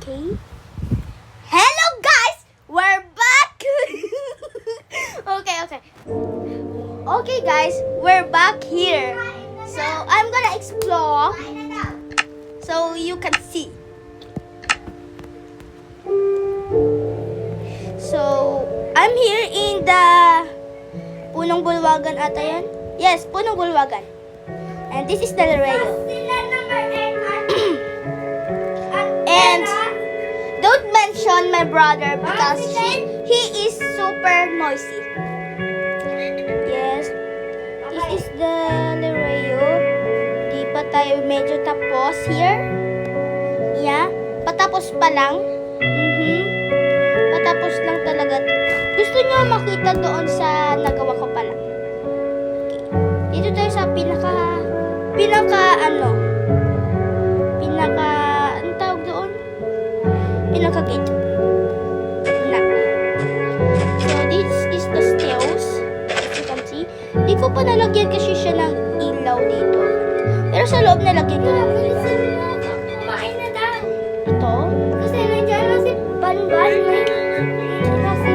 Okay. Hello guys! We're back! okay. Okay guys, we're back here. So, I'm gonna explore so you can see. So, I'm here in the Punong Bulwagan ata yan? Yes, Punong Bulwagan. And this is the Laredo. And don't mention my brother because he is super noisy. Yes, this is the Laredo. Di pa tayo medyo tapos here. Yeah, patapos pa lang. Patapos lang talaga. Gusto nyo makita doon sa nagawa ko pala. Okay. Dito tayo sa anong tawag doon? Pinaka-gate. Na. So, this is the stairs. As you can see. Di ko pa nalagyan kasi siya ng ilaw dito. Pero sa loob nalagyan ko ng ilaw. Kumain na daw. Ito. Kasi nandiyan na si Banban. Kasi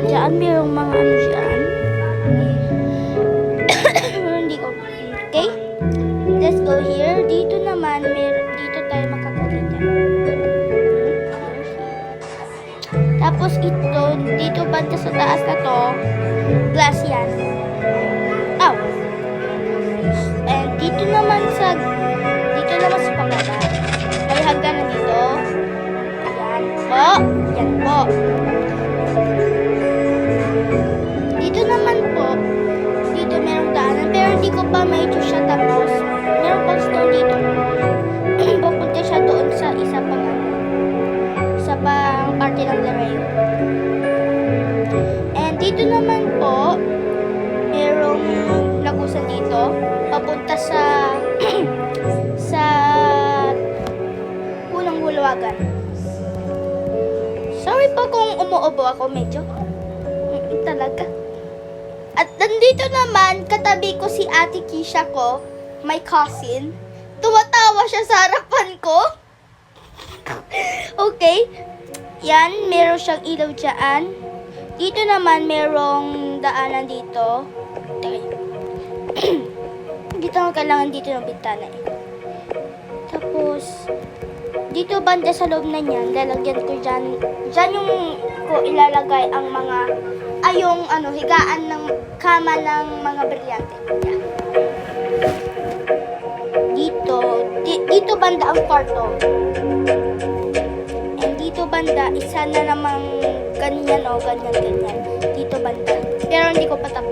Diyan mayroong mga ano dyan. Hindi ko. Okay? Let's go here. Dito naman, dito tayo makakakita. Tapos ito, dito banda sa taas na to, glass yan. Oh. And dito naman sa pababa. May hagdanan dito. Ayan po. Yan po. Dito naman po, dito merong daanan, pero hindi ko pa medyo siya tapos. Meron pang stone dito. Pupunta siya doon sa isa pang parte ng Laredo. And dito naman po, merong lagusan dito, papunta sa sa Punong Bulwagan. Sorry po kung umuubo ako medyo. Talaga. At nandito naman, katabi ko si Ate Kisha ko, my cousin. Tumatawa siya sa harapan ko. Okay. Yan, meron siyang ilaw dyan. Dito naman, merong daanan dito. Dito ang kailangan dito ng bintana eh. Tapos, dito banda sa loob na niyan, lalagyan ko dyan. Dyan yung ko ilalagay ang mga, yung higaan ng kama ng mga brilyante. Yan. Dito banda ang kwarto. And dito banda, isa na namang ganyan. Dito banda. Pero hindi ko pa tapos.